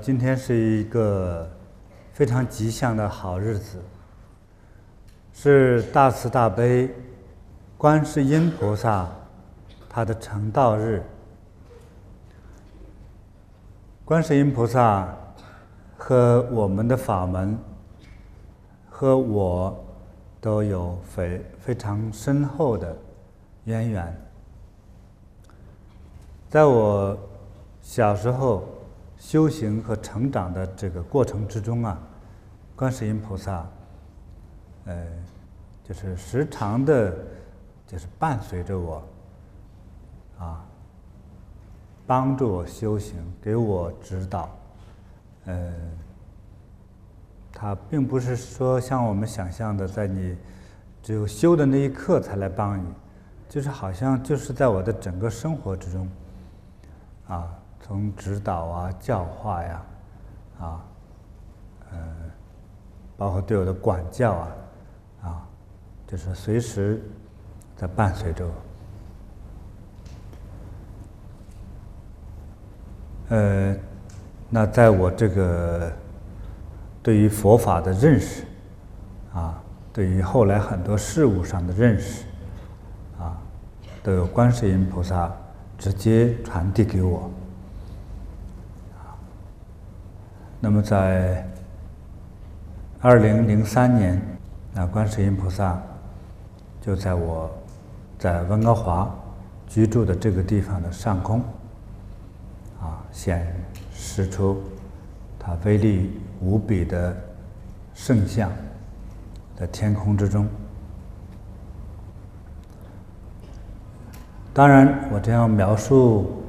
今天是一个非常吉祥的好日子，是大慈大悲观世音菩萨他的成道日。观世音菩萨和我们的法门和我都有非常深厚的渊源。在我小时候修行和成长的这个过程之中啊，观世音菩萨，就是时常的，就是伴随着我，帮助我修行，给我指导。他并不是说像我们想象的，在你只有修的那一刻才来帮你，就是好像就是在我的整个生活之中，从指导啊、教化呀，包括对我的管教就是随时在伴随着我。那在我这个对于佛法的认识，对于后来很多事物上的认识，都有观世音菩萨直接传递给我。那么在2003年，观世音菩萨就在我在温哥华居住的这个地方的上空，显示出它威力无比的圣像，在天空之中。当然，我这样描述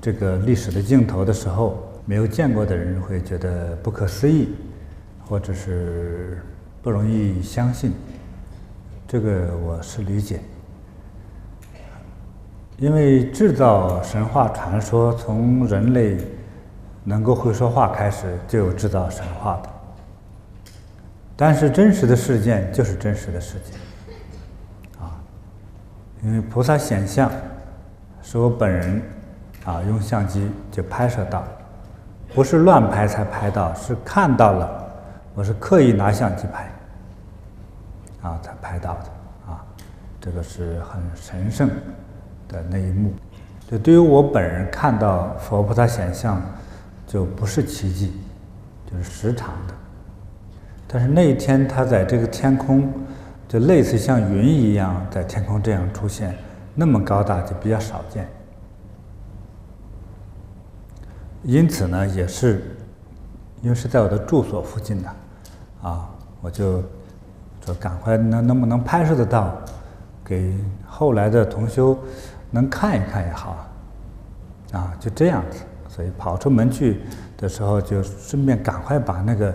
这个历史的镜头的时候，没有见过的人会觉得不可思议，或者是不容易相信。这个我是理解，因为制造神话传说从人类能够会说话开始就有制造神话的，但是真实的事件就是真实的事件，因为菩萨显像是我本人用相机就拍摄到，不是乱拍才拍到，是看到了，我是刻意拿相机拍，才拍到的，这个是很神圣的那一幕。就对于我本人看到佛菩萨显像，就不是奇迹，就是时常的。但是那一天他在这个天空，就类似像云一样在天空这样出现，那么高大就比较少见。因此呢，也是因为是在我的住所附近的，我就说赶快能不能拍摄得到，给后来的同修能看一看也好，就这样子。所以跑出门去的时候，就顺便赶快把那个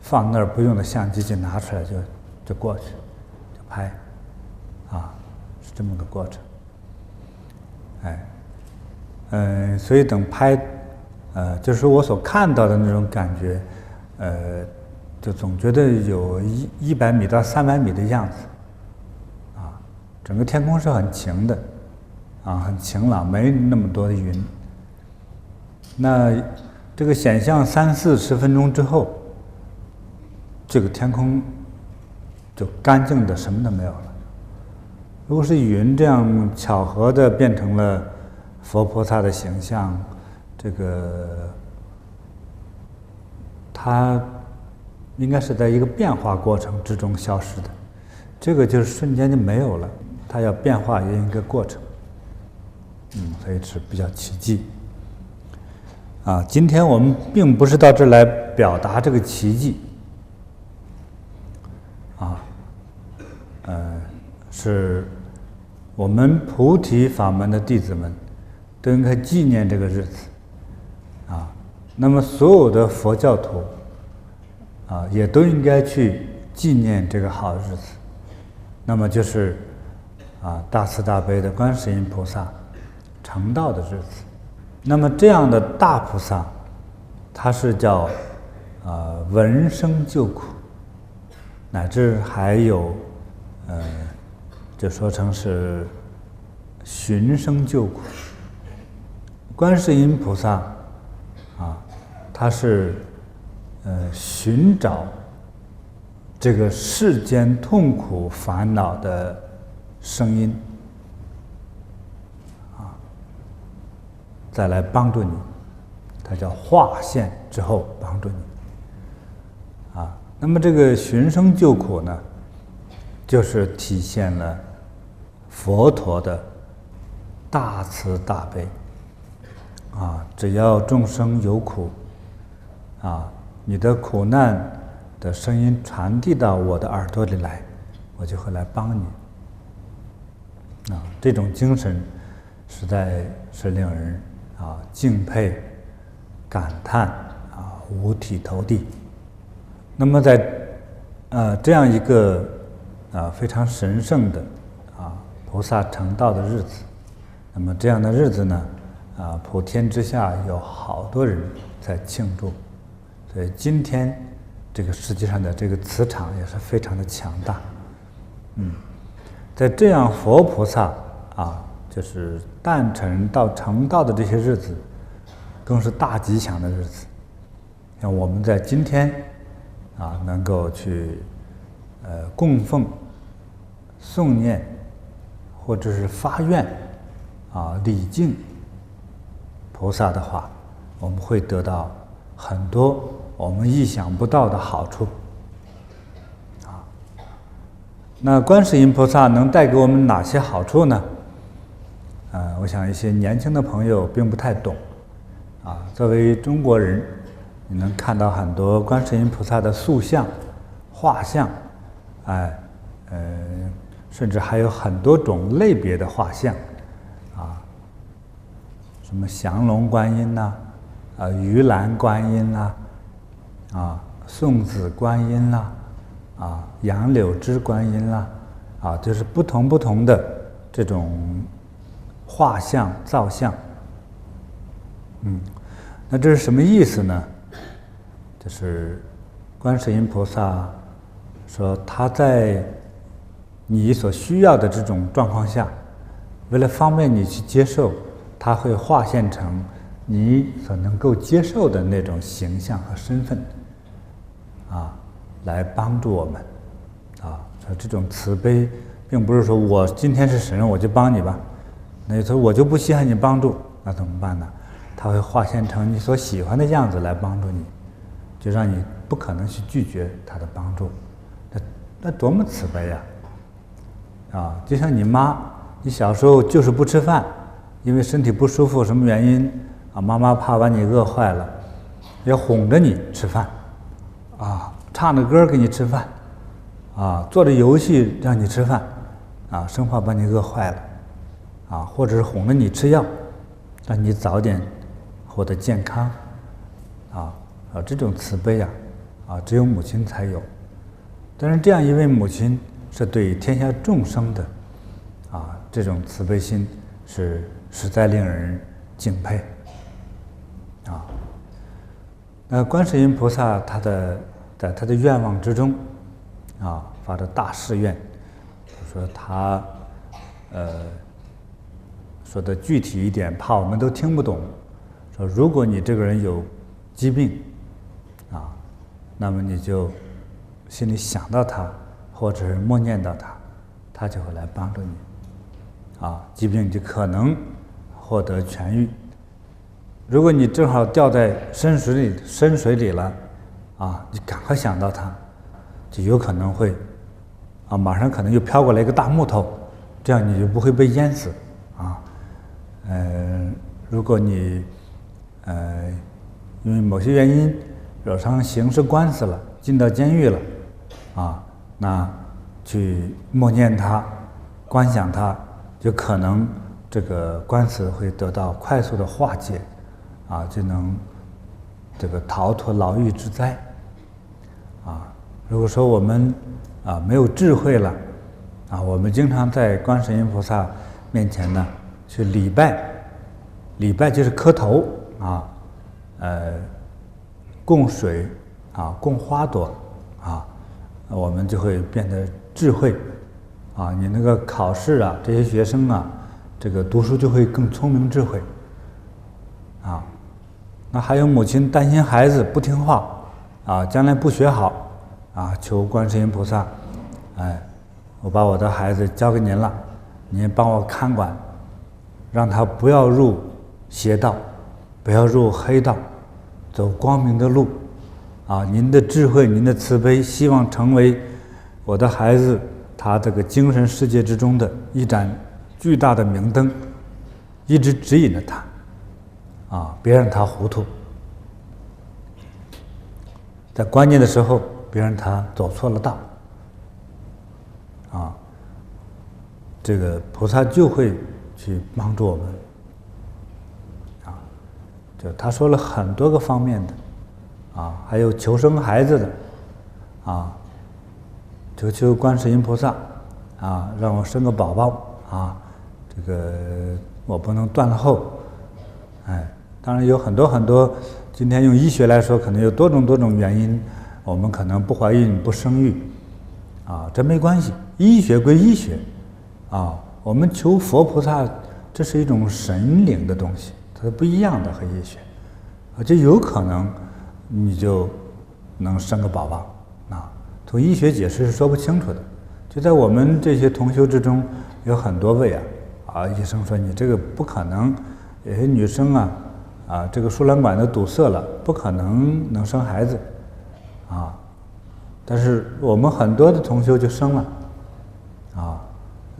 放那儿不用的相机就拿出来，就过去就拍，是这么个过程。所以等拍。就是我所看到的那种感觉，就总觉得有100米到300米的样子，整个天空是很晴的，很晴朗，没那么多的云。那这个显像30-40分钟之后，这个天空就干净的什么都没有了。如果是云这样巧合的变成了佛菩萨的形象，这个它应该是在一个变化过程之中消失的，这个就是瞬间就没有了，它要变化也有一个过程，所以是比较奇迹。今天我们并不是到这儿来表达这个奇迹，是我们菩提法门的弟子们都应该纪念这个日子。那么所有的佛教徒也都应该去纪念这个好日子。那么就是大慈大悲的观世音菩萨成道的日子。那么这样的大菩萨，他是叫闻声救苦，乃至还有就说成是寻声救苦。观世音菩萨它是寻找这个世间痛苦烦恼的声音再来帮助你，它叫化现之后帮助你那么这个寻声救苦呢，就是体现了佛陀的大慈大悲只要众生有苦你的苦难的声音传递到我的耳朵里来，我就会来帮你这种精神实在是令人敬佩、感叹五体投地。那么在这样一个非常神圣的菩萨成道的日子，那么这样的日子呢普天之下有好多人在庆祝，所以今天这个世界上的这个磁场也是非常的强大。在这样佛菩萨就是诞辰到成道的这些日子，更是大吉祥的日子。像我们在今天能够去供奉、诵念，或者是发愿礼敬菩萨的话，我们会得到很多我们意想不到的好处那观世音菩萨能带给我们哪些好处呢？我想一些年轻的朋友并不太懂作为中国人，你能看到很多观世音菩萨的塑像、画像甚至还有很多种类别的画像什么降龙观音盂兰观音送子观音杨柳枝观音就是不同的这种画像造像。那这是什么意思呢？就是观世音菩萨说，他在你所需要的这种状况下，为了方便你去接受，他会化现成你所能够接受的那种形象和身份来帮助我们说这种慈悲并不是说我今天是神我就帮你吧，那时候我就不稀罕你帮助，那怎么办呢？他会化现成你所喜欢的样子来帮助你，就让你不可能去拒绝他的帮助。那多么慈悲就像你妈，你小时候就是不吃饭，因为身体不舒服，什么原因妈妈怕把你饿坏了，要哄着你吃饭唱着歌给你吃饭做着游戏让你吃饭生怕把你饿坏了或者是哄着你吃药，让你早点获得健康这种慈悲只有母亲才有。但是这样一位母亲是对天下众生的这种慈悲心是实在令人敬佩那观世音菩萨在他的愿望之中发的大誓愿，说他说的具体一点，怕我们都听不懂。说如果你这个人有疾病那么你就心里想到他，或者是默念到他，他就会来帮助你疾病就可能获得痊愈。如果你正好掉在深水里了你赶快想到他，就有可能会马上可能又飘过来一个大木头，这样你就不会被淹死如果你因为某些原因惹上刑事官司了，进到监狱了那去默念他，观想他，就可能这个官司会得到快速的化解就能这个逃脱牢狱之灾如果说我们没有智慧了我们经常在观世音菩萨面前呢去礼拜，礼拜就是磕头供水供花朵我们就会变得智慧你那个考试这些学生这个读书就会更聪明智慧那还有母亲担心孩子不听话，将来不学好，求观世音菩萨，我把我的孩子交给您了，您帮我看管，让他不要入邪道，不要入黑道，走光明的路，您的智慧，您的慈悲，希望成为我的孩子他这个精神世界之中的一盏巨大的明灯，一直指引着他，别让他糊涂，在关键的时候别让他走错了道，这个菩萨就会去帮助我们，就他说了很多个方面的，还有求生孩子的，求观世音菩萨，让我生个宝宝，这个我不能断了后，当然有很多，今天用医学来说，可能有多种原因，我们可能不怀孕不生育，这没关系，医学归医学，我们求佛菩萨，这是一种神灵的东西，它是不一样的和医学，就有可能你就能生个宝宝，从医学解释是说不清楚的。就在我们这些同修之中，有很多位医生说你这个不可能，有些女生这个输卵管都堵塞了，不可能生孩子，但是我们很多的同修就生了，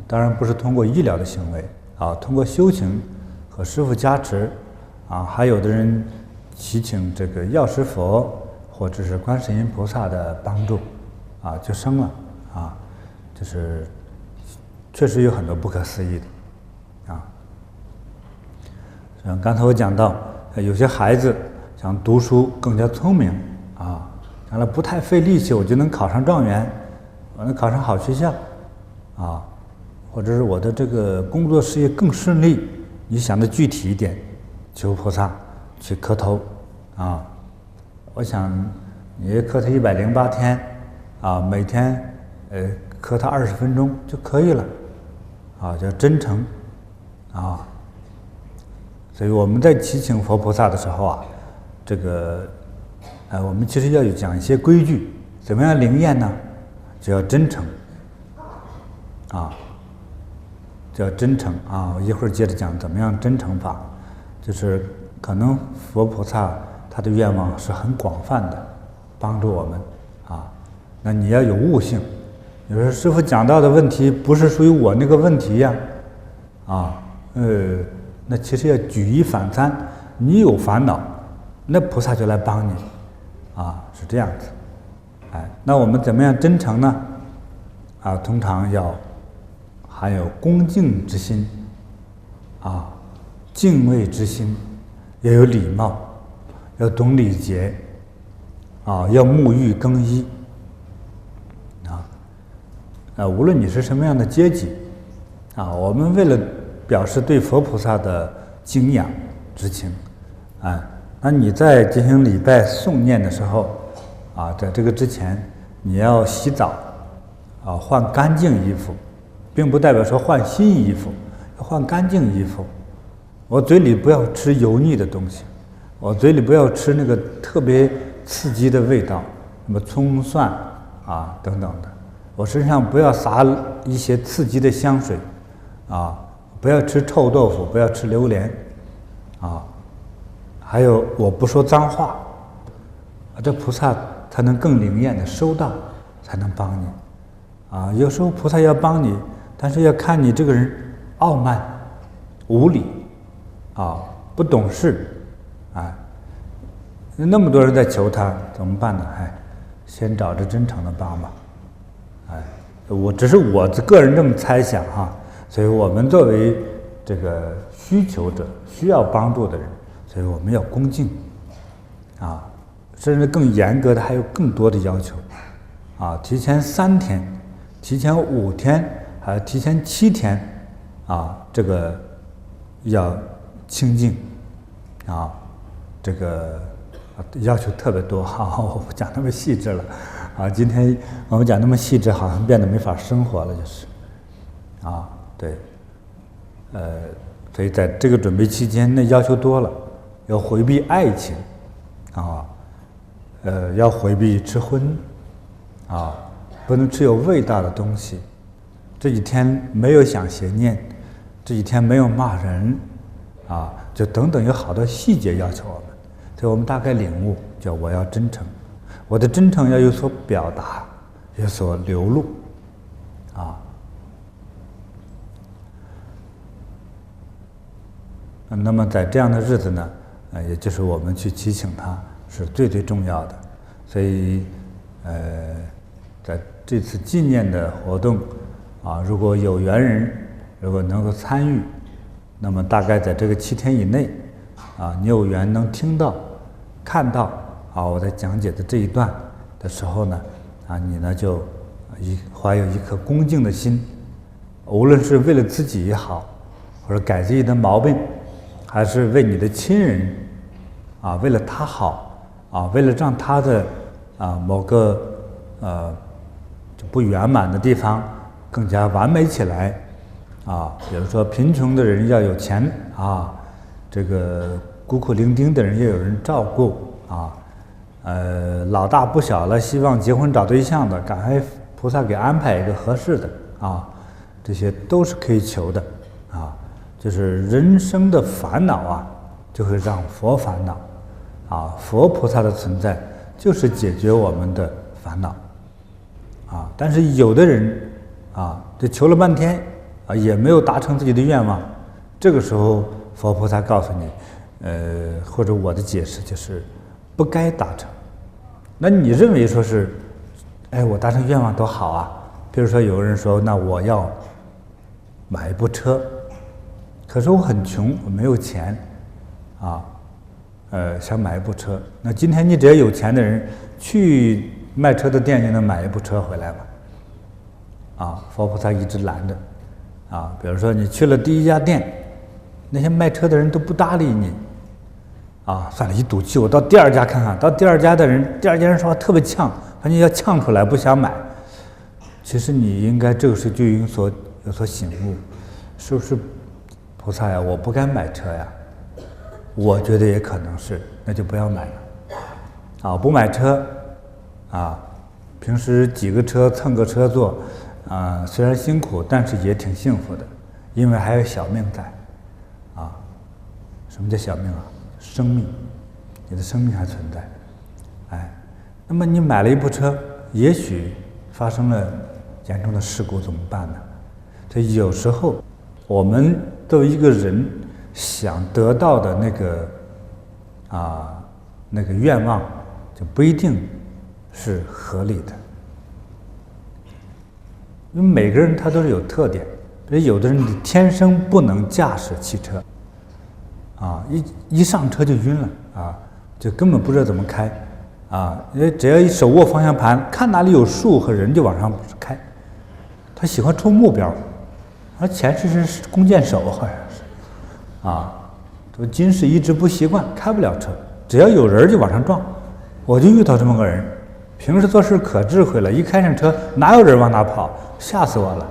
当然不是通过医疗的行为，通过修行和师父加持，还有的人祈请这个药师佛或者是观世音菩萨的帮助，就生了，就是确实有很多不可思议的，像刚才我讲到，有些孩子想读书更加聪明，将来不太费力气，我就能考上状元，我能考上好学校，或者是我的这个工作事业更顺利，你想的具体一点，求菩萨去磕头，我想你磕他108天，每天磕他20分钟就可以了，叫真诚，所以我们在祈请佛菩萨的时候这个我们其实要讲一些规矩，怎么样灵验呢？就要真诚，叫真诚我一会儿接着讲怎么样真诚法，就是可能佛菩萨他的愿望是很广泛的，帮助我们那你要有悟性，有时候师父讲到的问题不是属于我那个问题呀，那其实要举一反三，你有烦恼，那菩萨就来帮你，是这样子，那我们怎么样真诚呢？通常要含有恭敬之心，敬畏之心，要有礼貌，要懂礼节，要沐浴更衣，无论你是什么样的阶级，我们为了表示对佛菩萨的敬仰之情，那你在进行礼拜诵念的时候，在这个之前你要洗澡，换干净衣服，并不代表说换新衣服，要换干净衣服。我嘴里不要吃油腻的东西，我嘴里不要吃那个特别刺激的味道，什么葱蒜等等的。我身上不要撒一些刺激的香水，不要吃臭豆腐，不要吃榴莲，还有我不说脏话，这菩萨才能更灵验的收到，才能帮你。有时候菩萨要帮你，但是要看你这个人傲慢、无礼，不懂事，那么多人在求他，怎么办呢？先找着真诚的帮吧。只是我个人这么猜想所以我们作为这个需求者、需要帮助的人，所以我们要恭敬，甚至更严格的还有更多的要求，提前3天，提前5天，还有提前7天，这个要清净，这个要求特别多我不讲那么细致了。今天我们讲那么细致，好像变得没法生活了，就是，对，所以在这个准备期间，那要求多了，要回避爱情，要回避吃荤，不能吃有味道的东西。这几天没有想邪念，这几天没有骂人，就等等有好多细节要求我们，所以我们大概领悟，叫我要真诚，我的真诚要有所表达，有所流露，那么在这样的日子呢，也就是我们去祈请他是最最重要的。所以，在这次纪念的活动，如果有缘人如果能够参与，那么大概在这个7天以内，你有缘能听到、看到我在讲解的这一段的时候呢，你呢就怀有一颗恭敬的心，无论是为了自己也好，或者改自己的毛病，还是为你的亲人，为了他好，为了让他的某个就不圆满的地方更加完美起来，比如说贫穷的人要有钱，这个孤苦伶仃的人要有人照顾，老大不小了，希望结婚找对象的，赶快菩萨给安排一个合适的，这些都是可以求的，就是人生的烦恼就会让佛烦恼，佛菩萨的存在就是解决我们的烦恼，但是有的人这求了半天也没有达成自己的愿望，这个时候佛菩萨告诉你，或者我的解释就是不该达成。那你认为说是，我达成愿望多好啊！比如说有人说，那我要买一部车，可是我很穷，我没有钱，想买一部车。那今天你只要有钱的人去卖车的店就能买一部车回来嘛？佛菩萨一直拦着，比如说你去了第一家店，那些卖车的人都不搭理你，算了，一赌气，我到第二家看看。到第二家人说话特别呛，反正要呛出来，不想买。其实你应该这个时候就有所醒悟，是不是？菩萨呀，我不该买车呀。我觉得也可能是，那就不要买了。不买车，平时挤个车蹭个车坐，虽然辛苦，但是也挺幸福的，因为还有小命在。什么叫小命生命，你的生命还存在。那么你买了一部车，也许发生了严重的事故怎么办呢？所以有时候我们作为一个人想得到的那个愿望，就不一定是合理的。因为每个人他都是有特点，比如有的人天生不能驾驶汽车，一上车就晕了，就根本不知道怎么开，因为只要一手握方向盘，看哪里有树和人就往上开。他喜欢冲目标，而前世是弓箭手好像是，今世一直不习惯，开不了车，只要有人就往上撞。我就遇到这么个人，平时做事可智慧了，一开上车哪有人往哪跑，吓死我了。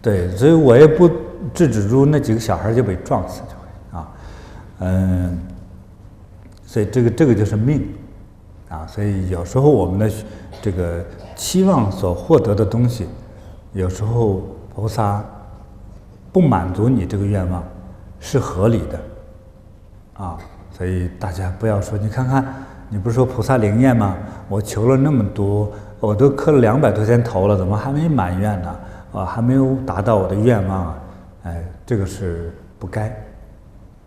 对，所以我也不制止住那几个小孩就被撞死就会所以这个就是命所以有时候我们的这个期望所获得的东西，有时候菩萨不满足你这个愿望是合理的所以大家不要说，你看看，你不是说菩萨灵验吗？我求了那么多，我都磕了200多天头了，怎么还没满愿呢？还没有达到我的愿望这个是不该。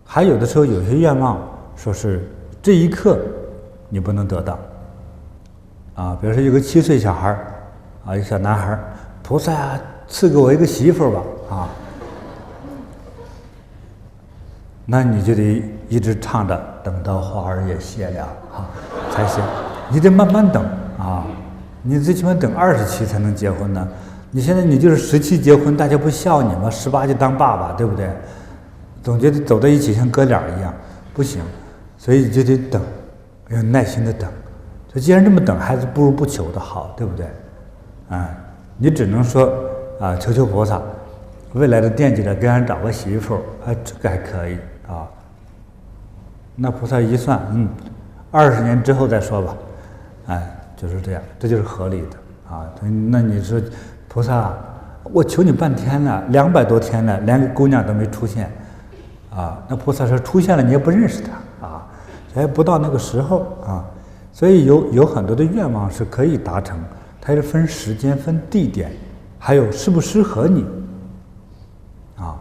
还有的时候有些愿望说是这一刻你不能得到比如说有个7岁小孩一个小男孩，菩萨呀，赐给我一个媳妇吧那你就得一直唱着等到花儿也谢了才行，你得慢慢等你最起码等27才能结婚呢。你现在你就是17结婚，大家不笑你吗？18就当爸爸，对不对？总觉得走在一起像哥俩一样，不行，所以就得等，要耐心的等。所以既然这么等，还是不如不求的好，对不对？你只能说求求菩萨，未来的惦记着给俺找个媳妇这个还可以啊。那菩萨一算，20年之后再说吧，哎，就是这样，这就是合理的啊。那你说菩萨，我求你半天了，200多天了，连个姑娘都没出现啊。那菩萨说出现了你也不认识她啊，还不到那个时候啊。所以有很多的愿望是可以达成，它是分时间、分地点，还有适不适合你啊。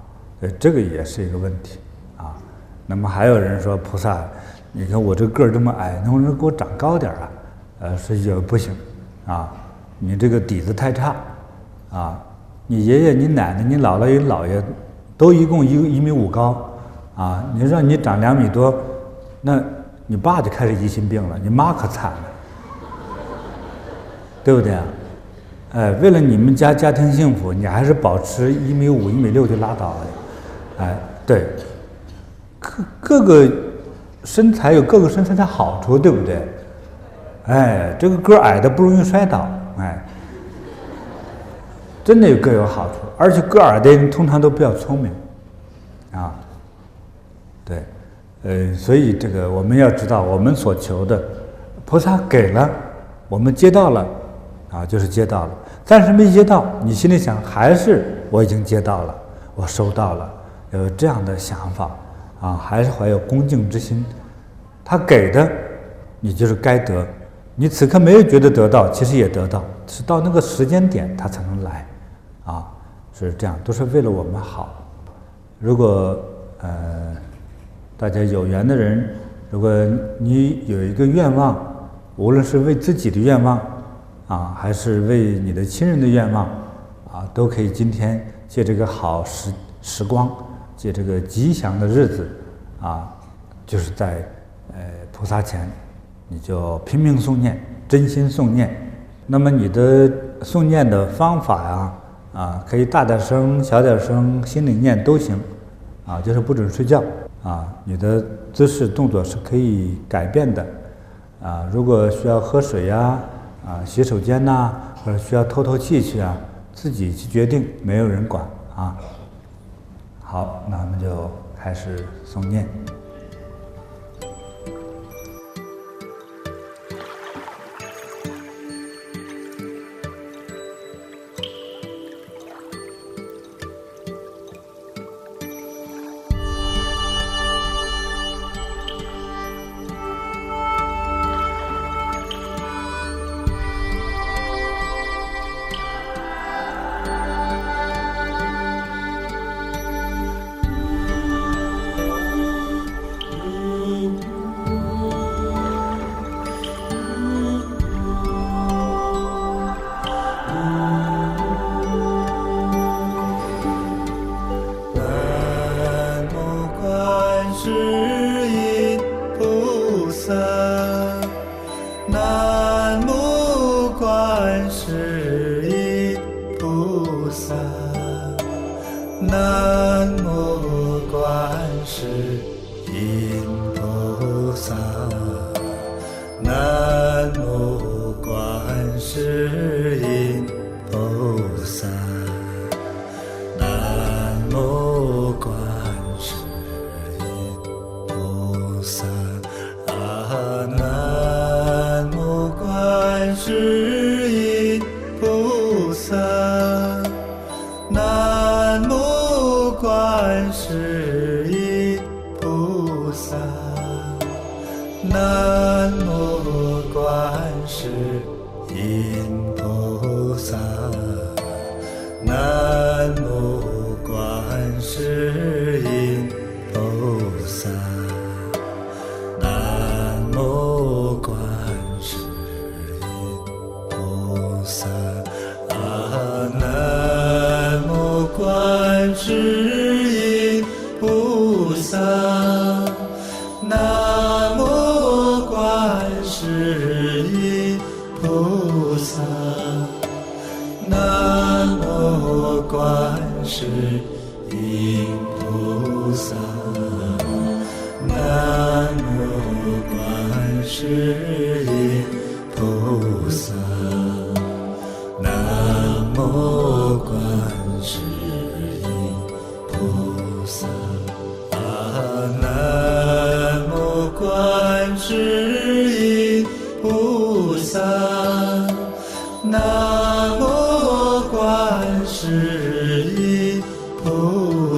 这个也是一个问题啊。那么还有人说菩萨，你看我这个儿这么矮，能不能给我长高点啊？是也不行啊，你这个底子太差啊。你爷爷、你奶奶、你姥姥、你姥爷都一共1.5米高啊，你让你长2米多，那你爸就开始疑心病了，你妈可惨了，对不对啊？为了你们家庭幸福，你还是保持1.5米、1.6米就拉倒了。对，各个身材有各个身材的好处，对不对？这个个矮的不容易摔倒，真的各有好处，而且个矮的人通常都比较聪明，啊，对，所以这个我们要知道，我们所求的，菩萨给了，我们接到了，啊，就是接到了。暂时没接到，你心里想还是我已经接到了，我收到了，有这样的想法啊，还是怀有恭敬之心。他给的，你就是该得。你此刻没有觉得得到，其实也得到，是到那个时间点他才能来，啊，是这样，都是为了我们好。如果大家有缘的人，如果你有一个愿望，无论是为自己的愿望啊，还是为你的亲人的愿望啊，都可以今天借这个好时光，借这个吉祥的日子啊，就是在菩萨前，你就拼命诵念，真心诵念。那么你的诵念的方法呀，可以大点声、小点声，心里念都行，啊，就是不准睡觉啊。你的姿势动作是可以改变的，啊，如果需要喝水呀，洗手间呐，或者需要透气去啊，自己去决定，没有人管啊。好，那我们就开始诵念。观世音菩萨，南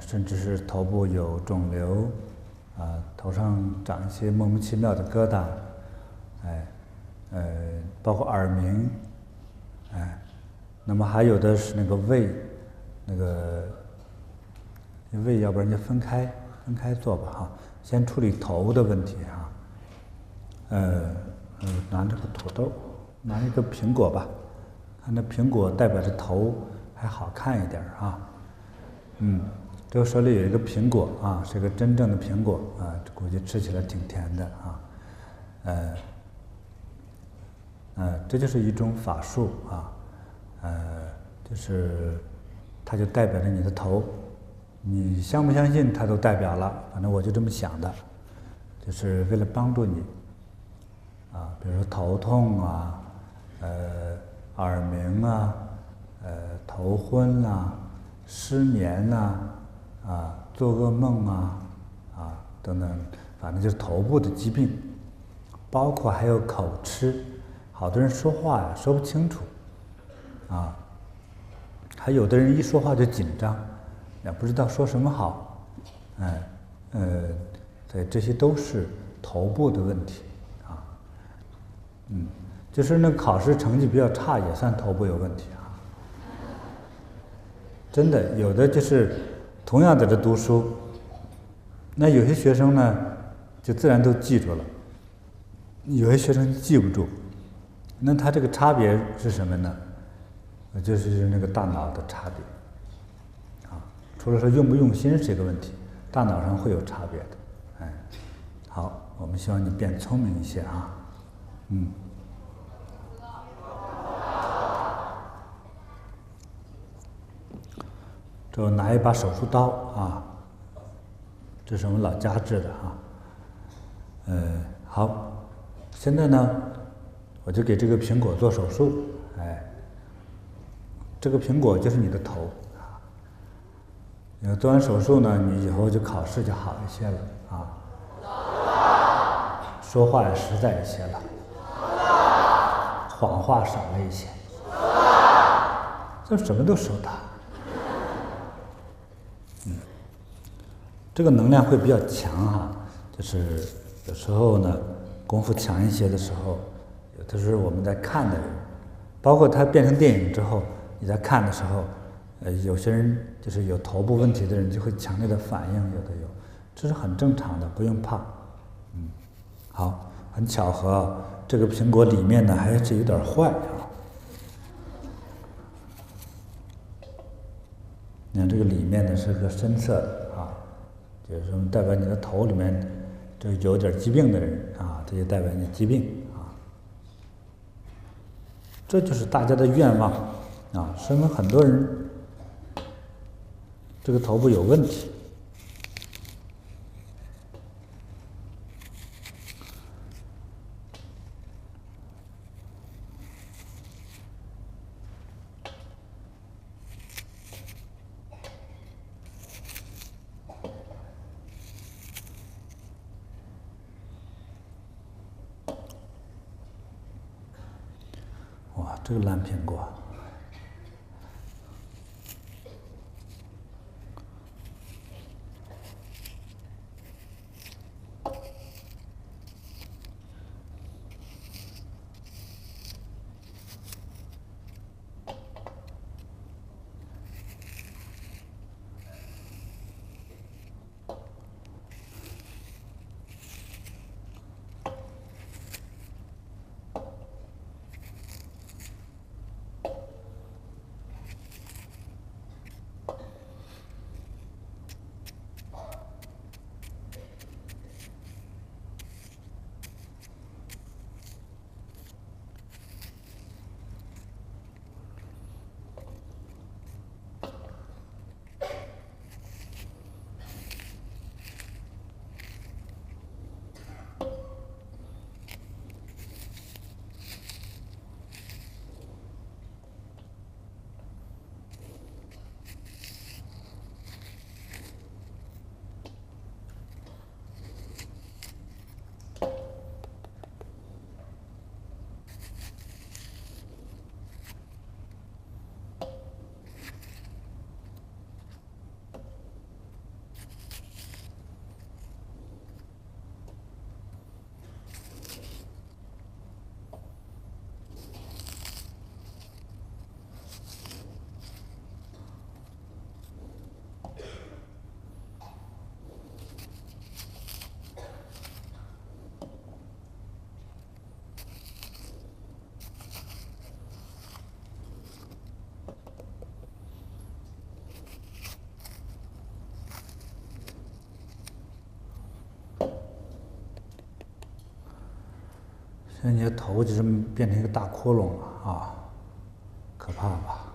甚至是头部有肿瘤，头上长一些莫名其妙的疙瘩，包括耳鸣，那么还有的是那个胃，胃要不然就分开做吧哈，先处理头的问题哈，拿这个土豆，拿一个苹果吧，看那苹果代表着头还好看一点啊，这个手里有一个苹果啊，是个真正的苹果啊，估计吃起来挺甜的啊，这就是一种法术啊，就是它就代表着你的头，你相不相信它都代表了，反正我就这么想的，就是为了帮助你啊，比如说头痛啊，耳鸣啊，头昏啊，失眠啊，做噩梦啊等等，反正就是头部的疾病，包括还有口吃，好多人说话呀说不清楚啊，还有的人一说话就紧张，也不知道说什么好，对，这些都是头部的问题啊，就是那考试成绩比较差也算头部有问题啊，真的有的就是同样在这读书，那有些学生呢就自然都记住了，有些学生记不住，那他这个差别是什么呢？就是那个大脑的差别啊，除了说用不用心是一个问题，大脑上会有差别的，好，我们希望你变聪明一些啊，这我拿一把手术刀啊，这是我们老家制的啊，好，现在呢，我就给这个苹果做手术，这个苹果就是你的头啊，你做完手术呢，你以后就考试就好一些了啊，说话也实在一些了，谎话少了一些，这什么都收到。这个能量会比较强哈，就是有时候呢，功夫强一些的时候，有的时候我们在看的人，包括它变成电影之后，你在看的时候，有些人就是有头部问题的人就会强烈的反应，有的有，这是很正常的，不用怕。好，很巧合，这个苹果里面呢还是有点坏啊。你看这个里面呢是个深色的啊，就是说代表你的头里面这有点疾病的人啊，这就代表你疾病啊。这就是大家的愿望啊，说明很多人这个头部有问题。哇，这个烂苹果！现在你的头就这么变成一个大窟窿了啊，可怕吧？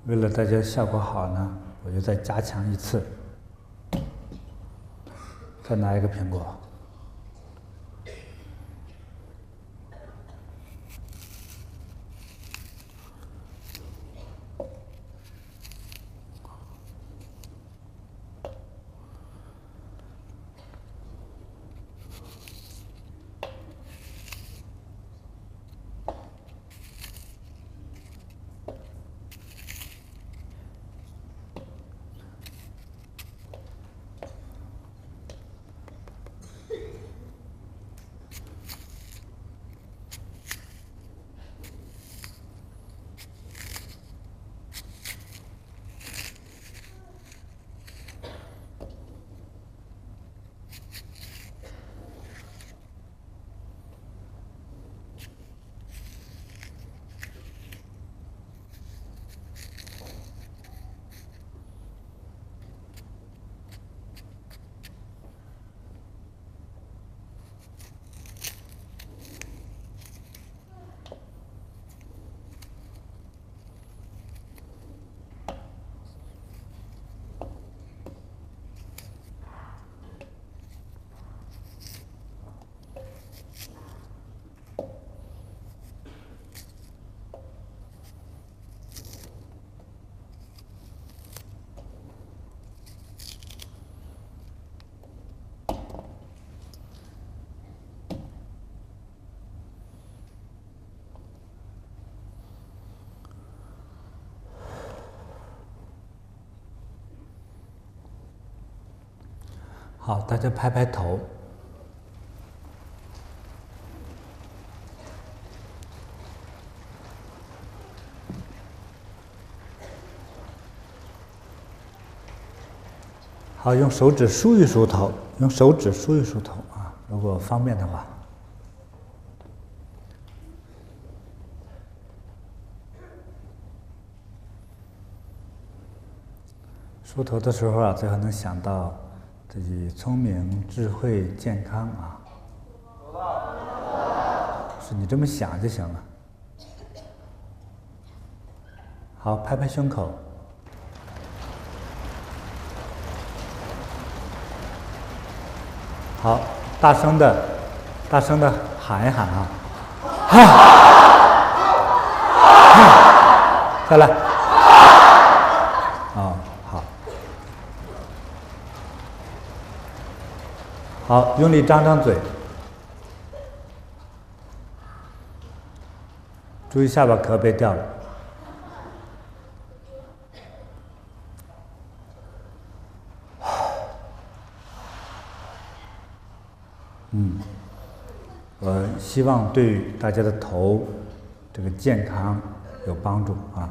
为了大家效果好呢，我就再加强一次，再拿一个苹果。好，大家拍拍头。好，用手指梳一梳头，用手指梳一梳头啊，如果方便的话。梳头的时候啊，最好能想到自己聪明、智慧、健康啊。是你这么想就行了。好，拍拍胸口。好，大声的喊一喊啊！再来。哦，好。好，用力张张嘴。注意下巴壳别掉了。我希望对大家的头这个健康有帮助啊。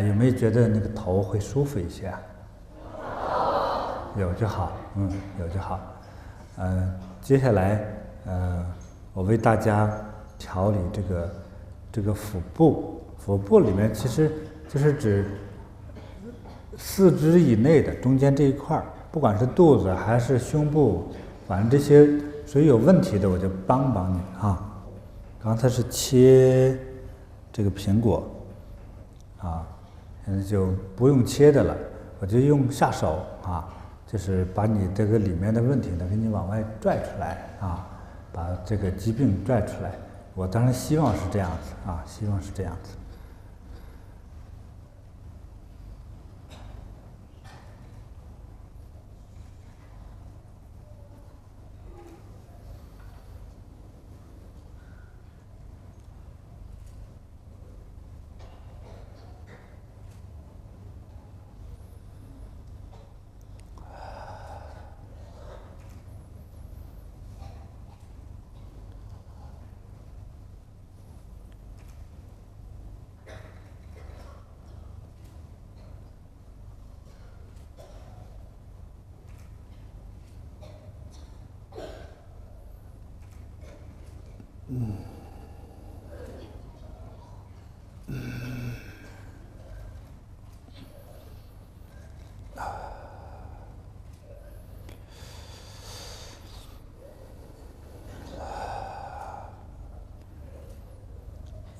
有没有觉得那个头会舒服一些啊？有就好，有就好。接下来我为大家调理这个腹部。腹部里面其实就是指四肢以内的中间这一块儿，不管是肚子还是胸部，反正这些所以有问题的，我就帮帮你啊。刚才是切这个苹果啊，现在就不用切的了，我就用下手啊，就是把你这个里面的问题呢，给你往外拽出来啊，把这个疾病拽出来。我当然希望是这样子啊，希望是这样子。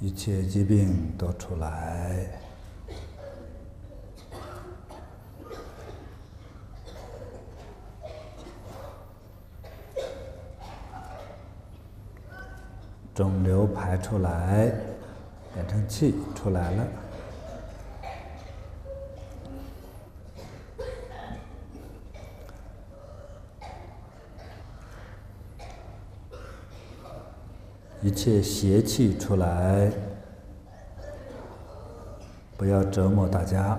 一切疾病都出来，肿瘤排出来，变成气出来了。一切邪气出来，不要折磨大家。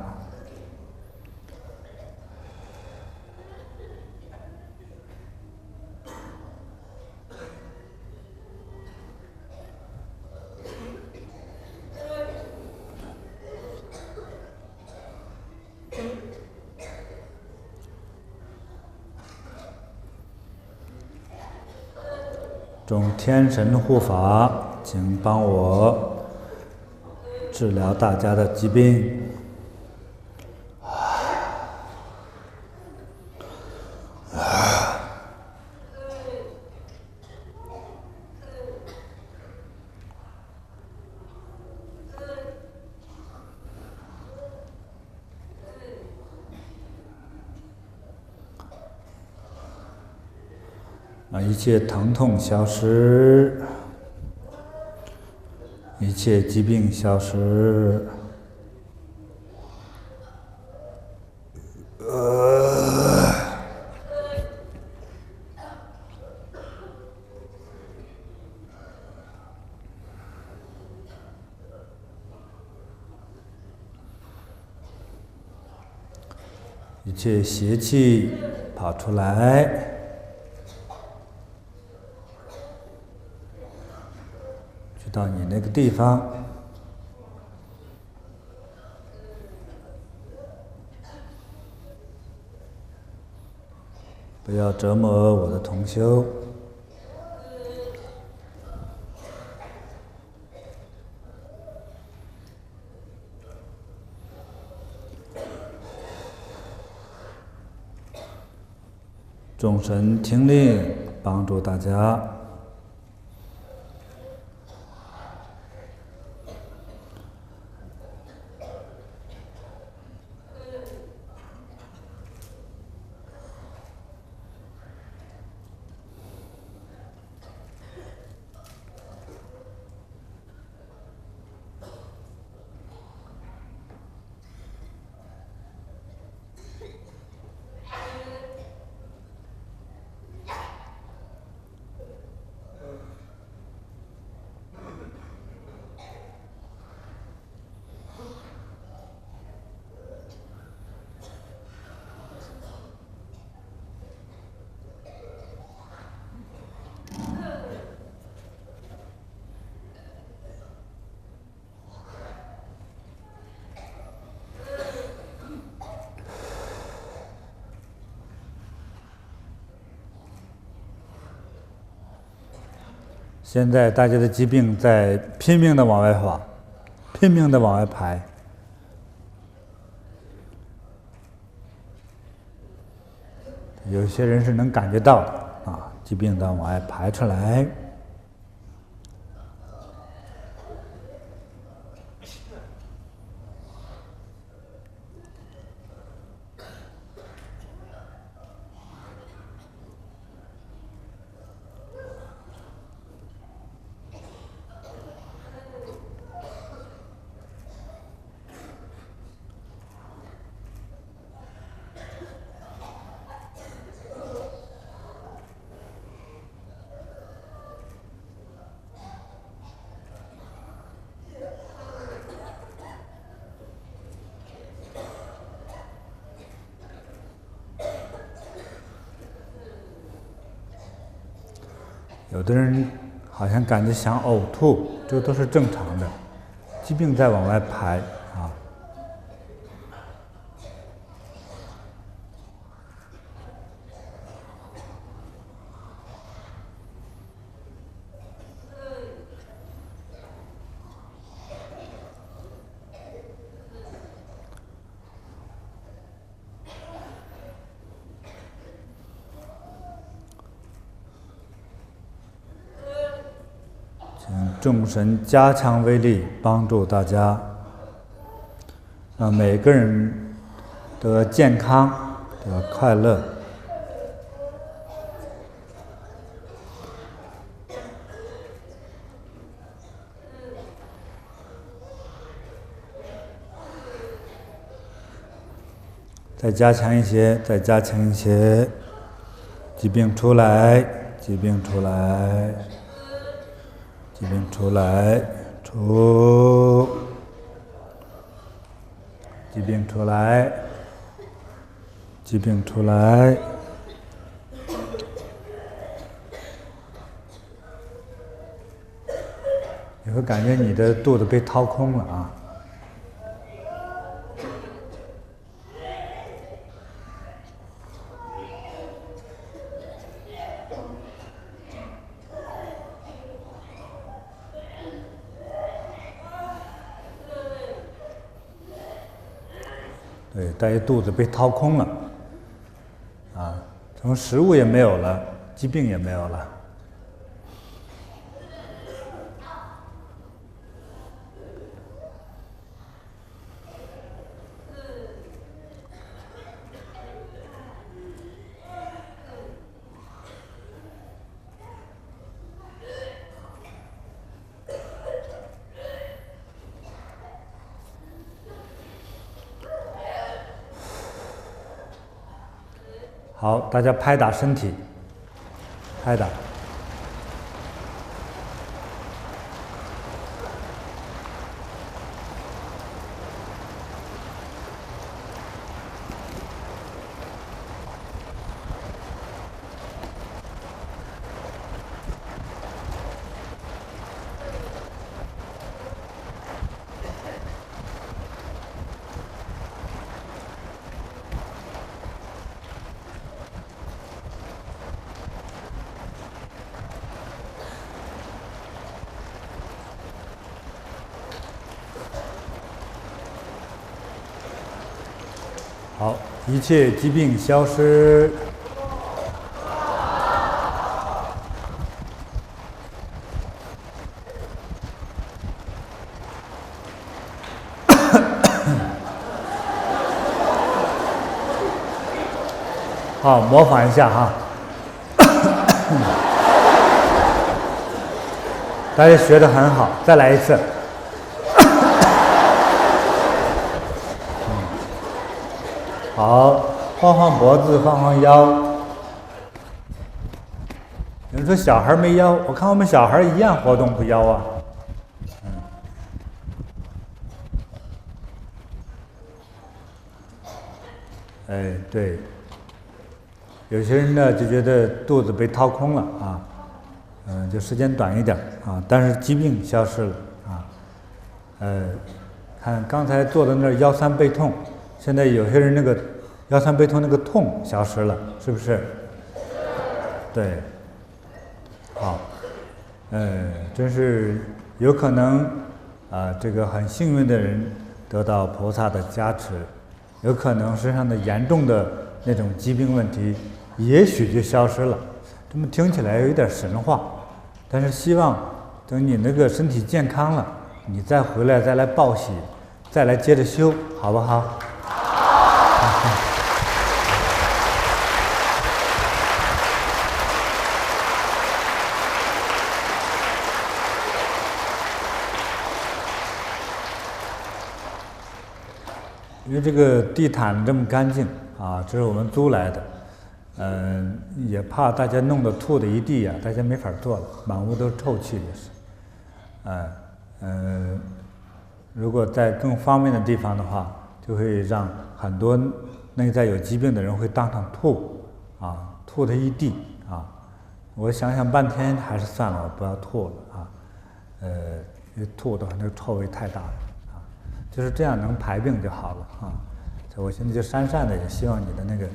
众天神护法，请帮我治疗大家的疾病。一切疼痛消失，一切疾病消失。一切邪气跑出来。到你那个地方，不要折磨我的同修。众神听令，帮助大家。现在大家的疾病在拼命的往外跑，拼命的往外排。有些人是能感觉到的啊，疾病在往外排出来。有的人好像感觉想呕吐，这都是正常的，疾病在往外排啊。众神加强威力，帮助大家，让每个人得健康，得快乐。再加强一些，再加强一些，疾病出来，疾病出来，疾病出来，出，疾病出来，疾病出来。你会感觉你的肚子被掏空了啊！对，大家肚子被掏空了，啊，从食物也没有了，疾病也没有了。好，大家拍打身体，拍打。好，一切疾病消失。好，模仿一下哈。大家学得很好，再来一次。好，晃晃脖子，晃晃腰。有人说小孩没腰，我看我们小孩一样活动不腰啊。哎，对。有些人呢就觉得肚子被掏空了啊，就时间短一点啊，但是疾病消失了啊。看刚才坐在那儿腰酸背痛。现在有些人那个腰酸背痛那个痛消失了，是不是？对，好，真是有可能这个很幸运的人得到菩萨的加持，有可能身上的严重的那种疾病问题，也许就消失了。这么听起来有一点神话，但是希望等你那个身体健康了，你再回来再来报喜，再来接着修，好不好？因为这个地毯这么干净啊，这是我们租来的，也怕大家弄得吐的一地啊，大家没法坐了，满屋都是臭气也是，如果在更方便的地方的话，就会让很多内在有疾病的人会当场吐啊，吐的一地啊。我想想半天还是算了，我不要吐了啊，因为吐的话那个臭味太大了。就是这样能排病就好了啊！所以我现在就讪讪的，也希望你的那个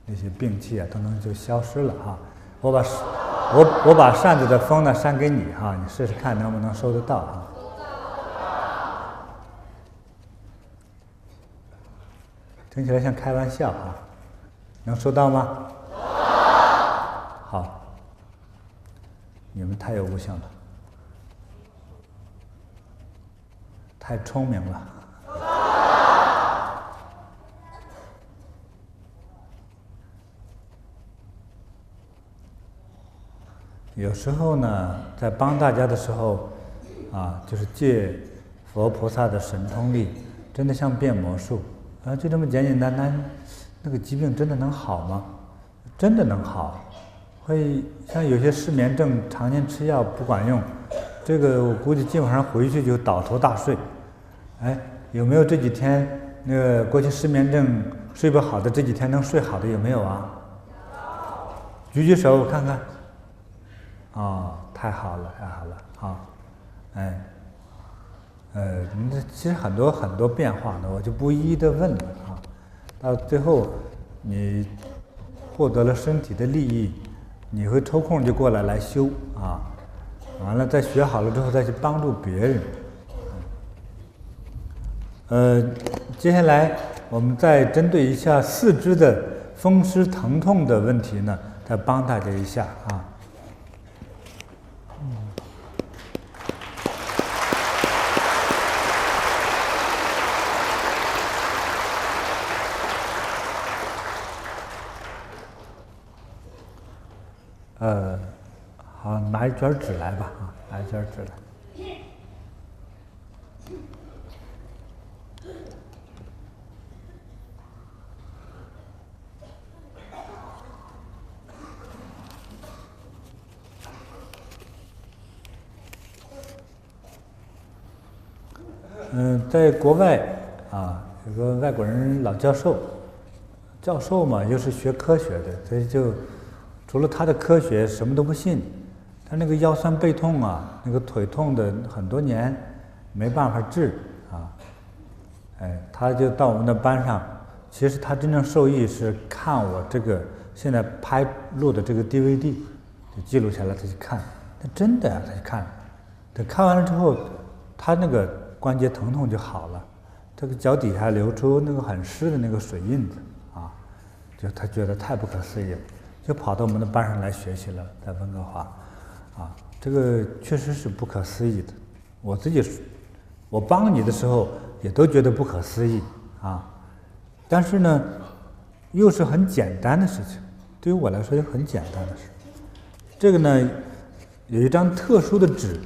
那些病气啊都能就消失了哈。我把扇子的风呢扇给你哈，你试试看能不能收得到哈。听起来像开玩笑哈，能收到吗？好，你们太有悟性了。太聪明了。有时候呢，在帮大家的时候，就是借佛菩萨的神通力，真的像变魔术，就这么简简单单，那个疾病真的能好吗？真的能好，会像有些失眠症，常年吃药不管用，这个我估计基本上回去就倒头大睡。哎，有没有这几天那个过去失眠症睡不好的，这几天能睡好的有没有啊？举举手我看看。太好了，太好了，好，那其实很多变化呢，我就不一一的问了啊。到最后，你获得了身体的利益，你会抽空就过来修啊，完了再学好了之后再去帮助别人。接下来我们再针对一下四肢的风湿疼痛的问题呢，再帮大家一下啊。好，拿一卷纸来吧，拿一卷纸来。在国外有个外国人老教授嘛，又是学科学的，所以就除了他的科学什么都不信。他那个腰酸背痛那个腿痛的很多年没办法治他就到我们的班上。其实他真正受益是看我这个现在录的这个 DVD， 就记录下来，他去看，他真的他去看，等看完了之后，他那个关节疼痛就好了，这个脚底下流出那个很湿的那个水印子就他觉得太不可思议了，就跑到我们的班上来学习了，在温哥华这个确实是不可思议的。我帮你的时候也都觉得不可思议但是呢，又是很简单的事情，对于我来说就很简单的事。这个呢，有一张特殊的纸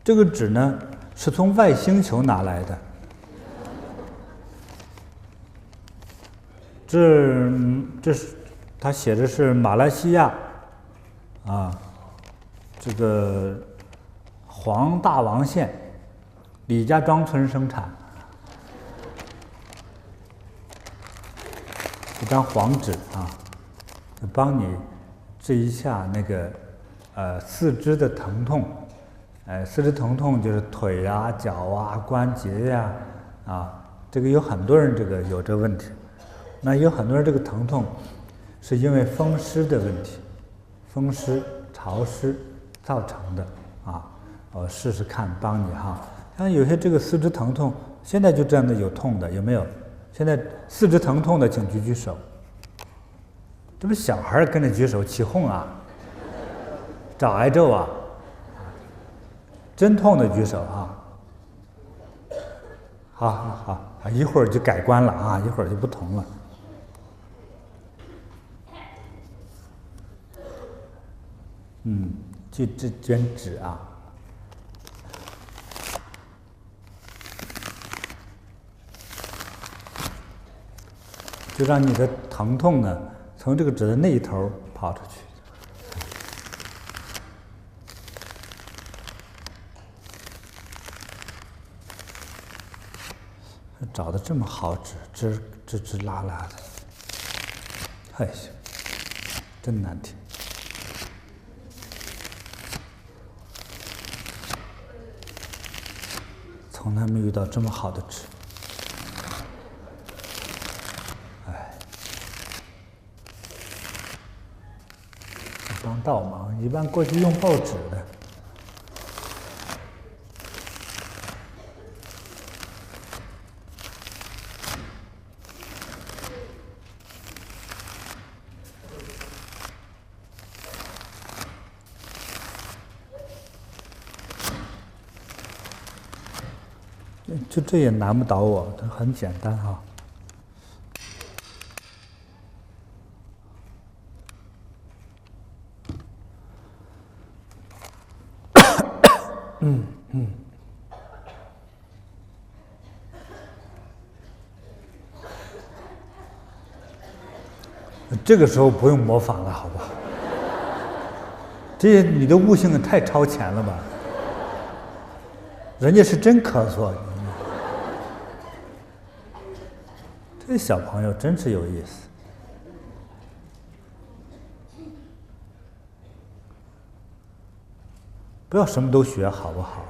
这个纸呢是从外星球拿来的。这是他写的是马来西亚这个黄大王县李家庄村生产一张黄纸就帮你治一下那个四肢的疼痛。四肢疼痛就是腿脚关节这个有很多人有这个问题。那有很多人这个疼痛是因为风湿的问题，风湿潮湿造成的我试试看帮你像有些这个四肢疼痛，现在就这样的有痛的有没有？现在四肢疼痛的请举举手。这不小孩跟着举手起哄找挨揍真痛的举手好，一会儿就改观了一会儿就不同了。就这卷纸就让你的疼痛呢从这个纸的那一头跑出去。找的这么好纸，吱啦啦的，真难听。从来没遇到这么好的纸。帮倒忙，一般过去用报纸的。就这也难不倒我，这很简单哈。这个时候不用模仿了，好不好？这你的悟性也太超前了吧？人家是真咳嗽，这小朋友真是有意思。不要什么都学，好不好？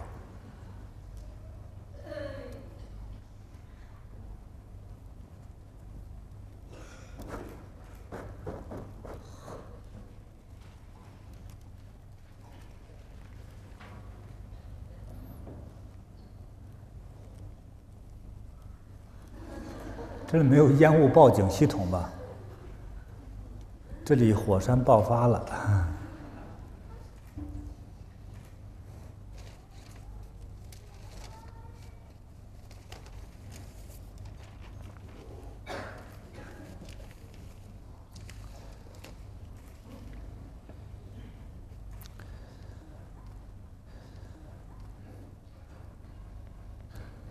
这里没有烟雾报警系统吧？这里火山爆发了。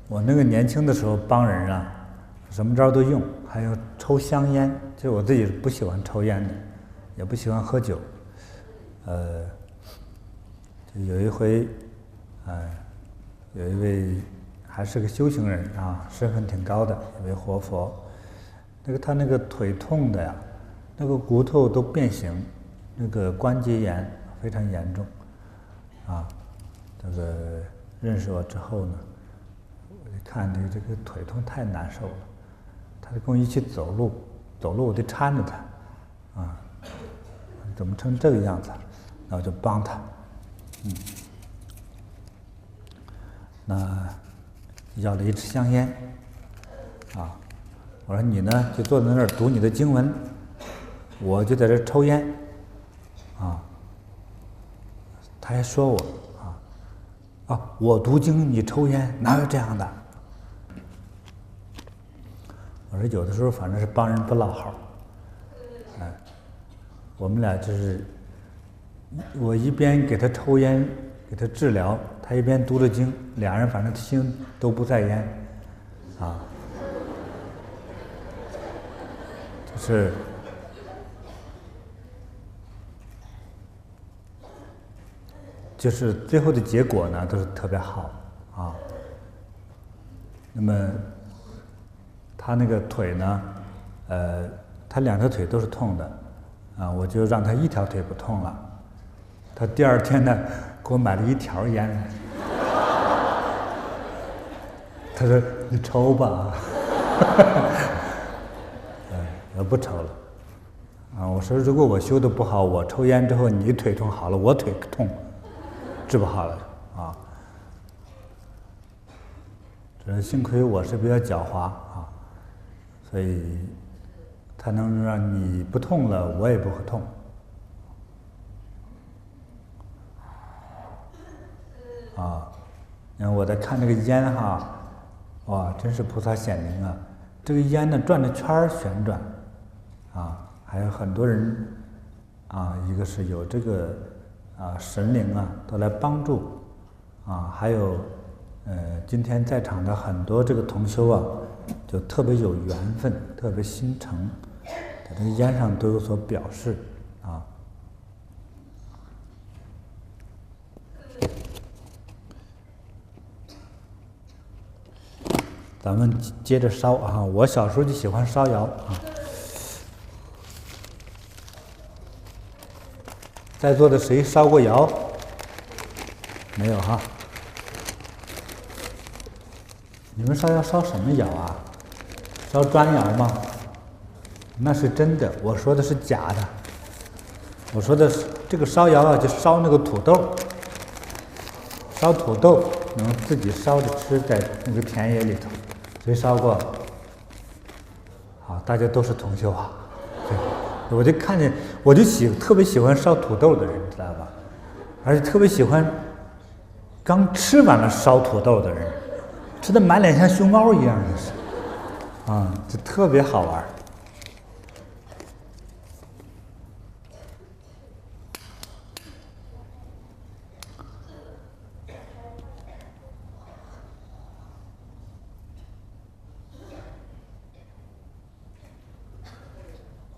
我那个年轻的时候帮人啊，什么招都用，还有抽香烟。就我自己不喜欢抽烟的，也不喜欢喝酒。就有一回，有一位还是个修行人啊，身份挺高的一位活佛。他那个腿痛的呀，那个骨头都变形，那个关节炎非常严重，啊，这个认识我之后呢，我就看这个腿痛太难受了，他就跟我一起走路，我得搀着他，啊，怎么成这个样子？那我就帮他，那要了一支香烟，啊，我说你呢就坐在那儿读你的经文，我就在这抽烟，啊，他还说我，我读经你抽烟，哪有这样的？我说有的时候反正是帮人不落好，我们俩就是我一边给他抽烟，给他治疗，他一边读着经，俩人反正心都不在焉，啊，就是最后的结果呢都是特别好啊。那么他那个腿呢，他两条腿都是痛的，啊，我就让他一条腿不痛了。他第二天呢给我买了一条烟来，他说你抽吧，我不抽了。啊，我说如果我修的不好，我抽烟之后你腿痛好了，我腿痛治不好了啊。这幸亏我是比较狡猾啊，所以他能让你不痛了，我也不会痛。啊，然后我在看这个烟哈，哇，真是菩萨显灵啊！这个烟呢转着圈儿旋转，啊，还有很多人，啊，一个是有这个神灵啊都来帮助，啊，还有今天在场的很多这个同修啊，就特别有缘分，特别心诚，在这个烟上都有所表示，啊。咱们接着烧啊！我小时候就喜欢烧窑啊。在座的谁烧过窑？没有哈？你们烧窑烧什么窑啊？烧砖窑吗？那是真的，我说的是假的。我说的是这个烧窑啊，就烧那个土豆，烧土豆能自己烧着吃，在那个田野里头。谁烧过？好，大家都是同修啊。对，我就看见，我就特别喜欢烧土豆的人，知道吧？而且特别喜欢刚吃完了烧土豆的人，吃的满脸像熊猫一样，就是，就特别好玩。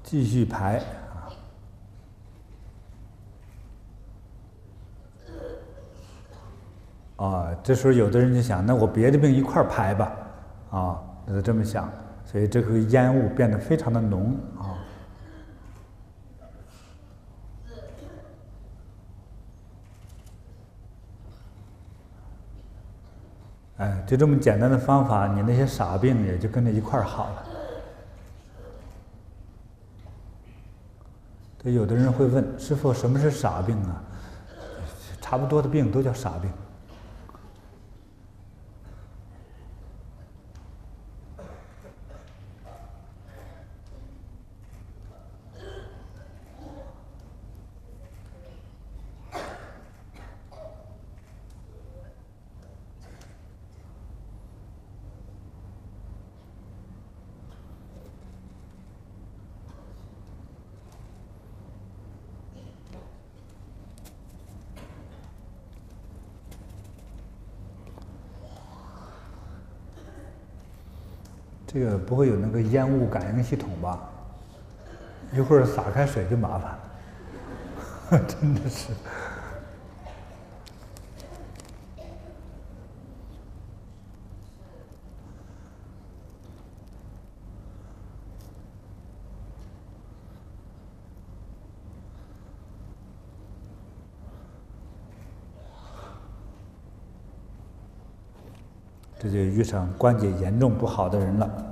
继续排这时候有的人就想，那我别的病一块儿排吧，就这么想，所以这个烟雾变得非常的浓就这么简单的方法，你那些傻病也就跟着一块儿好了。对，有的人会问师父，什么是傻病啊？差不多的病都叫傻病。这个不会有那个烟雾感应系统吧？一会儿洒开水就麻烦了，真的是。这就遇上关节严重不好的人了。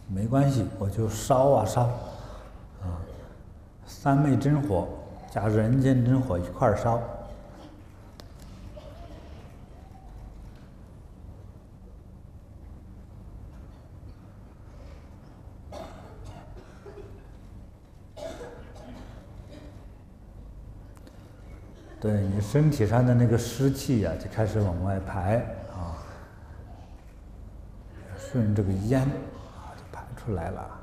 没关系，我就烧啊烧，三昧真火加人间真火一块儿烧。对你身体上的那个湿气呀，就开始往外排顺这个烟就排出来了。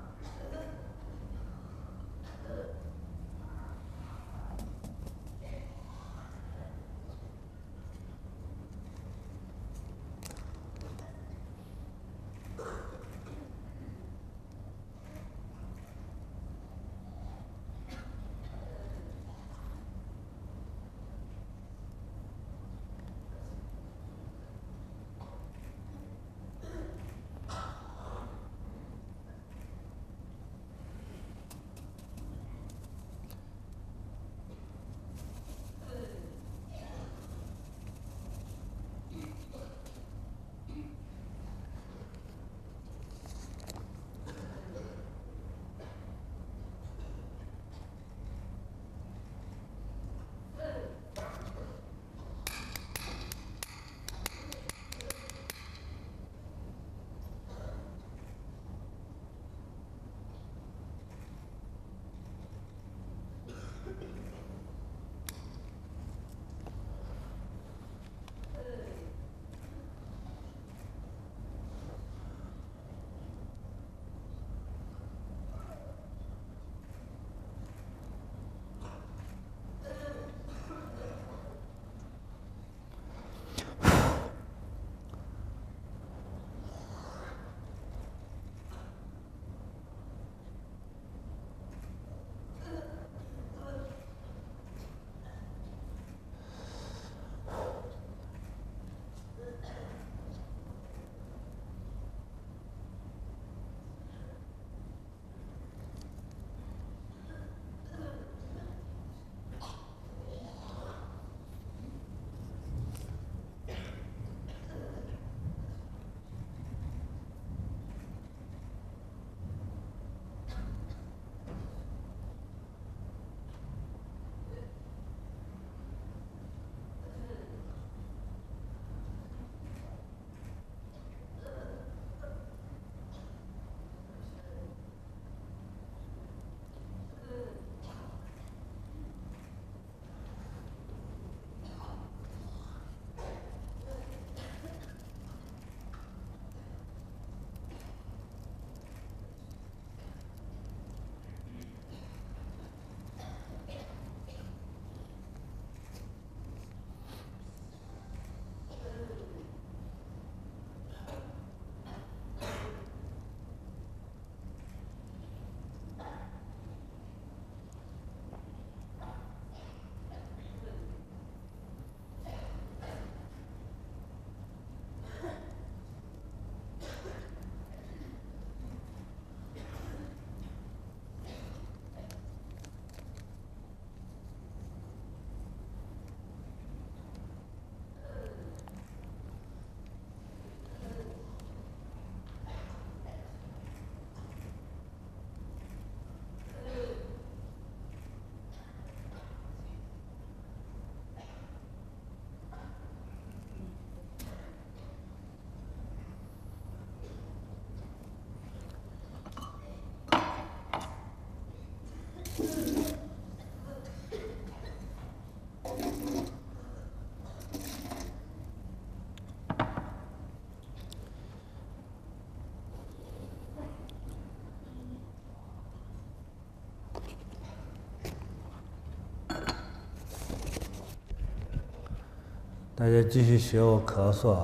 大家继续学我咳嗽。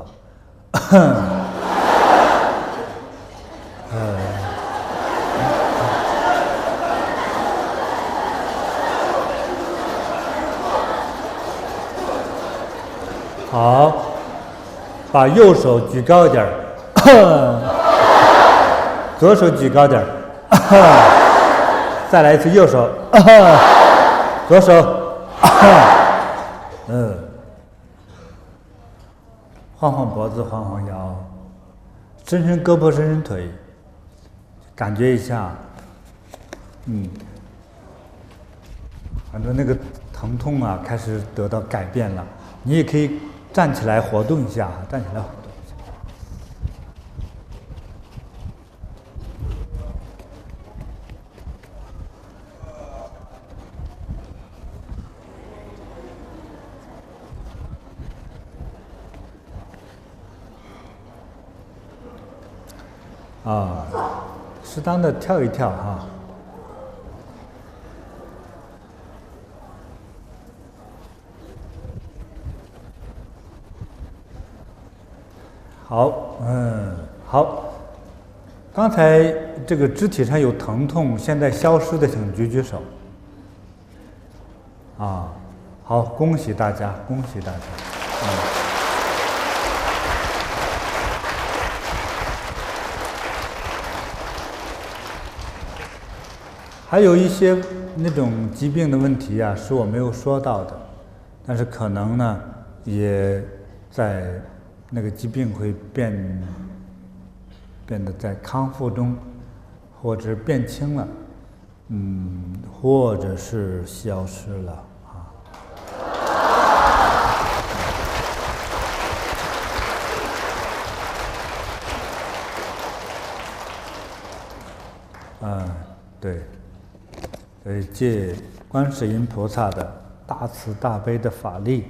好，把右手举高一点，左手举高点，再来一次右手，左手，晃晃脖子，晃晃腰，伸伸胳膊，伸伸腿，感觉一下，很多那个疼痛啊开始得到改变了。你也可以站起来活动一下，站起来活动一下。适当的跳一跳哈。好，好。刚才这个肢体上有疼痛，现在消失的，请举举手。好，恭喜大家，恭喜大家。还有一些那种疾病的问题啊，是我没有说到的，但是可能呢，也在那个疾病会变得在康复中，或者变轻了，或者是消失了对。所以借观世音菩萨的大慈大悲的法力，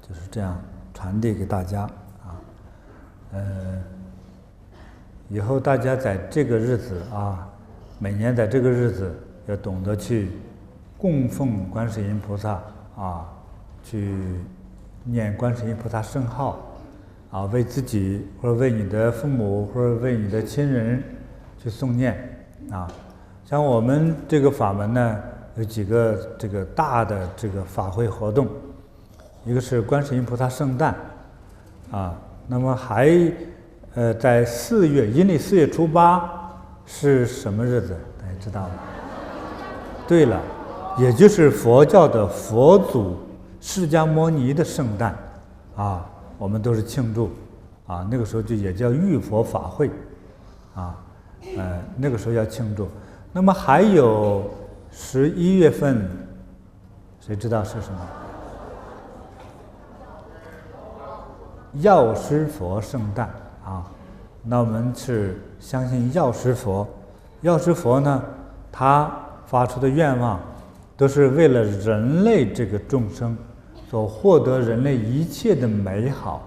就是这样传递给大家以后大家在这个日子每年在这个日子要懂得去供奉观世音菩萨去念观世音菩萨圣号为自己或者为你的父母或者为你的亲人去诵念像我们这个法门呢，有几个这个大的这个法会活动，一个是观世音菩萨圣诞，那么还在4月，阴历4月初8是什么日子？大家知道吗？对了，也就是佛教的佛祖释迦牟尼的圣诞我们都是庆祝那个时候就也叫浴佛法会那个时候要庆祝。那么还有11月份，谁知道是什么？药师佛圣诞那我们是相信药师佛。药师佛呢，他发出的愿望都是为了人类这个众生所获得人类一切的美好、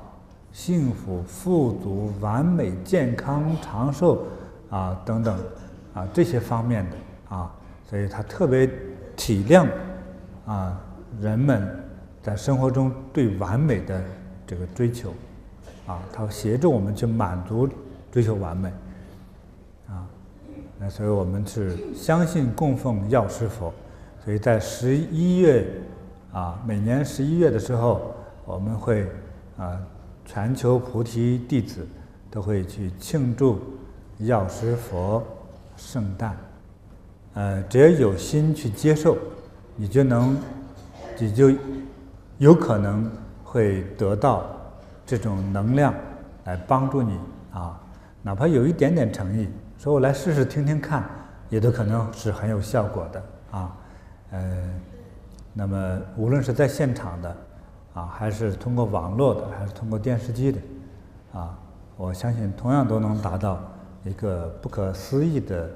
幸福、富足、完美、健康、长寿等等这些方面的所以他特别体谅人们在生活中对完美的这个追求他协助我们去满足追求完美所以我们是相信供奉药师佛。所以在11月每年11月的时候，我们会全球菩提弟子都会去庆祝药师佛圣诞。只要有心去接受，你就有可能会得到这种能量来帮助你哪怕有一点点诚意，说我来试试听听看，也都可能是很有效果的那么无论是在现场的还是通过网络的，还是通过电视机的我相信同样都能达到一个不可思议的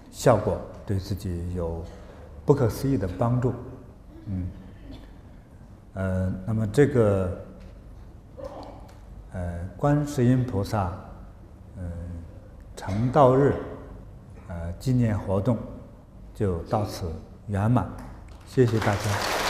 效果，对自己有不可思议的帮助。那么这个观世音菩萨成道日纪念活动就到此圆满，谢谢大家。